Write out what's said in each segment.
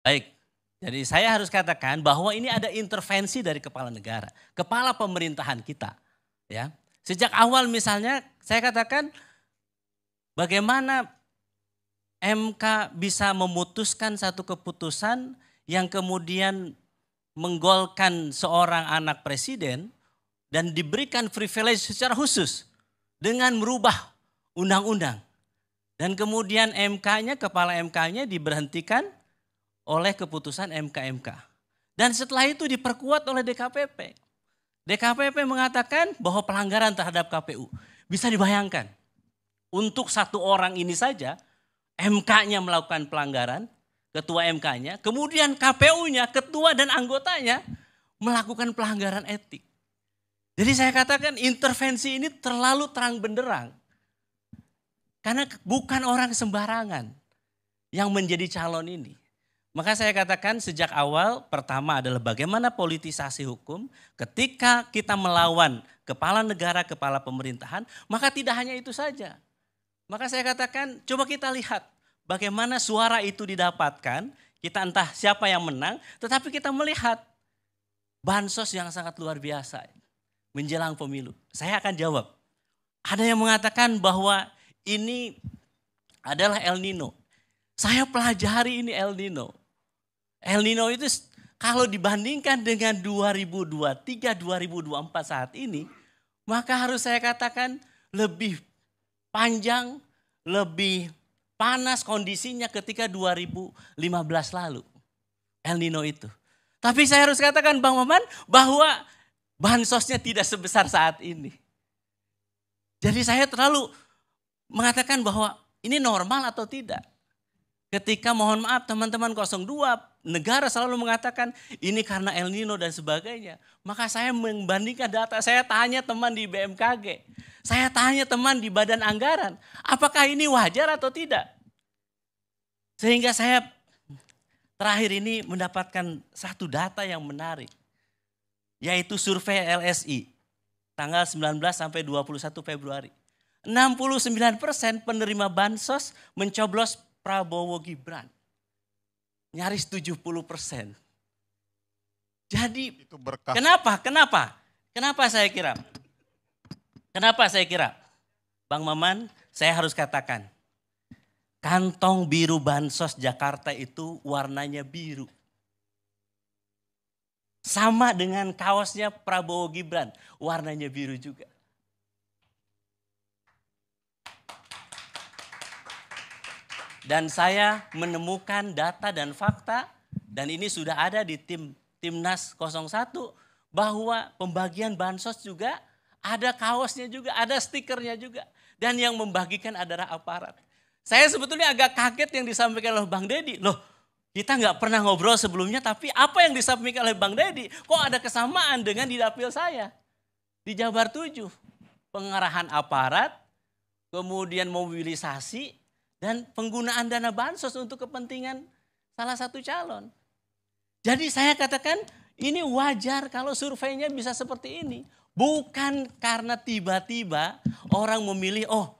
Baik, jadi saya harus katakan bahwa ini ada intervensi dari kepala negara, kepala pemerintahan kita. Ya, sejak awal misalnya saya katakan bagaimana MK bisa memutuskan satu keputusan yang kemudian menggolkan seorang anak presiden dan diberikan privilege secara khusus dengan merubah undang-undang. Dan kemudian MK-nya, kepala MK-nya diberhentikan oleh keputusan MK-MK. Dan setelah itu diperkuat oleh DKPP. DKPP mengatakan bahwa pelanggaran terhadap KPU. Bisa dibayangkan, untuk satu orang ini saja, MK-nya melakukan pelanggaran, ketua MK-nya, kemudian KPU-nya, ketua dan anggotanya melakukan pelanggaran etik. Jadi saya katakan intervensi ini terlalu terang benderang. Karena bukan orang sembarangan yang menjadi calon ini. Maka saya katakan sejak awal pertama adalah bagaimana politisasi hukum ketika kita melawan kepala negara, kepala pemerintahan, maka tidak hanya itu saja. Maka saya katakan coba kita lihat bagaimana suara itu didapatkan, kita entah siapa yang menang, tetapi kita melihat bansos yang sangat luar biasa menjelang pemilu. Saya akan jawab. Ada yang mengatakan bahwa ini adalah El Nino. Saya pelajari ini El Nino. El Nino itu kalau dibandingkan dengan 2023, 2024 saat ini, maka harus saya katakan lebih panjang, lebih panas kondisinya ketika 2015 lalu. El Nino itu. Tapi saya harus katakan Bang Maman bahwa bansosnya tidak sebesar saat ini. Jadi saya terlalu mengatakan bahwa ini normal atau tidak. Ketika mohon maaf teman-teman 02 negara selalu mengatakan ini karena El Nino dan sebagainya. Maka saya membandingkan data, saya tanya teman di BMKG. Saya tanya teman di Badan Anggaran, apakah ini wajar atau tidak? Sehingga saya terakhir ini mendapatkan satu data yang menarik. Yaitu survei LSI tanggal 19 sampai 21 Februari. 69% penerima bansos mencoblos Prabowo Gibran. Nyaris 70%. Jadi itu berkah. Kenapa saya kira? Bang Maman, saya harus katakan. Kantong biru bansos Jakarta itu warnanya biru. Sama dengan kaosnya Prabowo Gibran, warnanya biru juga. Dan saya menemukan data dan fakta, dan ini sudah ada di Timnas 01, bahwa pembagian bansos juga ada kaosnya juga, ada stikernya juga. Dan yang membagikan adalah aparat. Saya sebetulnya agak kaget yang disampaikan oleh Bang Deddy. Loh, kita nggak pernah ngobrol sebelumnya, tapi apa yang disampaikan oleh Bang Deddy, kok ada kesamaan dengan di dapil saya. Di Jabar 7, pengarahan aparat, kemudian mobilisasi, dan penggunaan dana bansos untuk kepentingan salah satu calon. Jadi saya katakan ini wajar kalau surveinya bisa seperti ini. Bukan karena tiba-tiba orang memilih, oh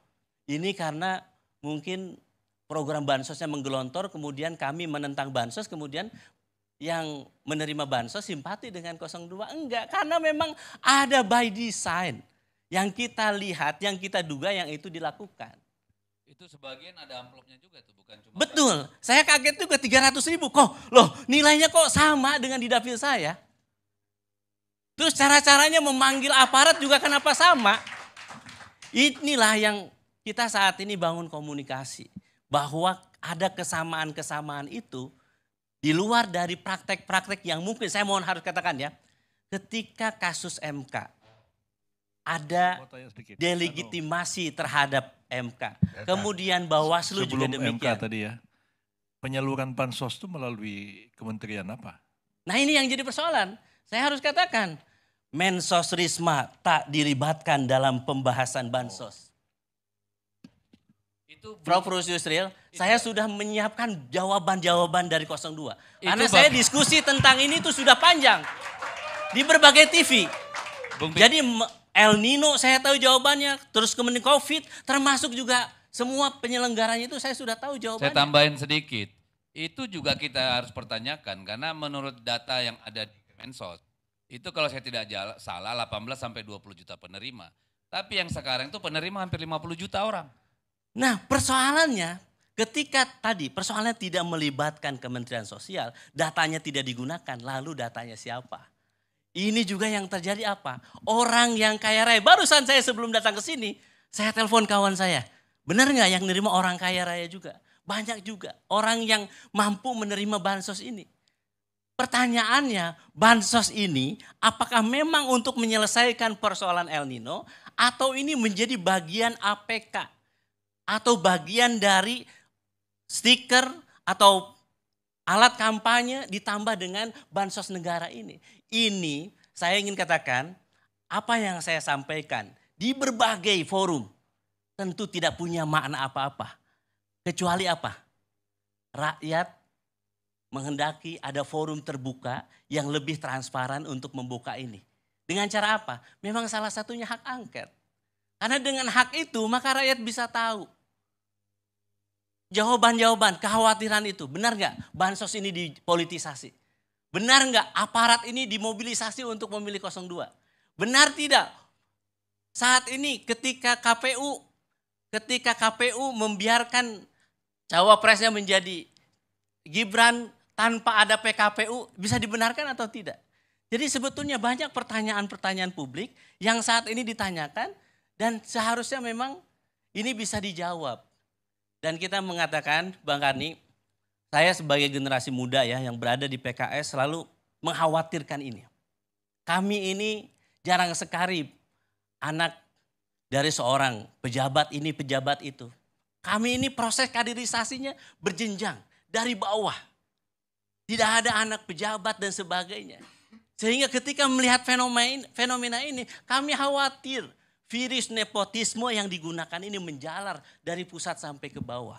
ini karena mungkin program bansosnya menggelontor, kemudian kami menentang bansos, kemudian yang menerima bansos simpati dengan 02. Enggak, karena memang ada by design yang kita lihat, yang kita duga yang itu dilakukan. Itu sebagian ada amplopnya juga tuh, bukan cuma. Betul, saya kaget juga 300.000 kok, loh nilainya kok sama dengan di dapil saya. Terus cara-caranya memanggil aparat juga kenapa sama? Inilah yang kita saat ini bangun komunikasi. Bahwa ada kesamaan-kesamaan itu di luar dari praktek-praktek yang mungkin saya mohon harus katakan ya. Ketika kasus MK ada delegitimasi terhadap MK. Kemudian Bawaslu juga demikian. Sebelum MK tadi ya, penyaluran bansos itu melalui kementerian apa? Nah ini yang jadi persoalan. Saya harus katakan, Mensos Risma tak dilibatkan dalam pembahasan bansos. Prof. Yusril, saya sudah menyiapkan jawaban-jawaban dari 02. Karena saya diskusi tentang ini itu sudah panjang. Di berbagai TV. Jadi El Nino saya tahu jawabannya, terus kemudian COVID, termasuk juga semua penyelenggaranya itu saya sudah tahu jawabannya. Saya tambahin sedikit. Itu juga kita harus pertanyakan karena menurut data yang ada di Kemensos, itu kalau saya tidak salah 18 sampai 20 juta penerima. Tapi yang sekarang itu penerima hampir 50 juta orang. Nah, persoalannya ketika tadi persoalannya tidak melibatkan Kementerian Sosial, datanya tidak digunakan, lalu datanya siapa? Ini juga yang terjadi apa? Orang yang kaya raya, barusan saya sebelum datang ke sini, saya telepon kawan saya. Benar nggak yang nerima orang kaya raya juga? Banyak juga orang yang mampu menerima bansos ini. Pertanyaannya, bansos ini apakah memang untuk menyelesaikan persoalan El Nino atau ini menjadi bagian APK atau bagian dari stiker atau alat kampanye ditambah dengan bansos negara ini. Ini saya ingin katakan apa yang saya sampaikan di berbagai forum tentu tidak punya makna apa-apa. Kecuali apa? Rakyat menghendaki ada forum terbuka yang lebih transparan untuk membuka ini. Dengan cara apa? Memang salah satunya hak angket. Karena dengan hak itu maka rakyat bisa tahu. Jawaban-jawaban, kekhawatiran itu. Benar nggak bansos ini dipolitisasi? Benar nggak aparat ini dimobilisasi untuk memilih 02? Benar tidak? Saat ini ketika KPU membiarkan cawapresnya menjadi Gibran tanpa ada PKPU, bisa dibenarkan atau tidak? Jadi sebetulnya banyak pertanyaan-pertanyaan publik yang saat ini ditanyakan dan seharusnya memang ini bisa dijawab. Dan kita mengatakan, Bang Karni, saya sebagai generasi muda ya yang berada di PKS selalu mengkhawatirkan ini. Kami ini jarang sekali anak dari seorang pejabat ini, pejabat itu. Kami ini proses kaderisasinya berjenjang dari bawah. Tidak ada anak pejabat dan sebagainya. Sehingga ketika melihat fenomena ini, kami khawatir virus nepotisme yang digunakan ini menjalar dari pusat sampai ke bawah.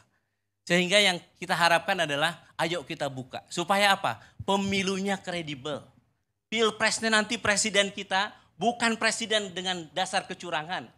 Sehingga yang kita harapkan adalah ayo kita buka. Supaya apa? Pemilunya kredibel. Pilpresnya nanti presiden kita bukan presiden dengan dasar kecurangan.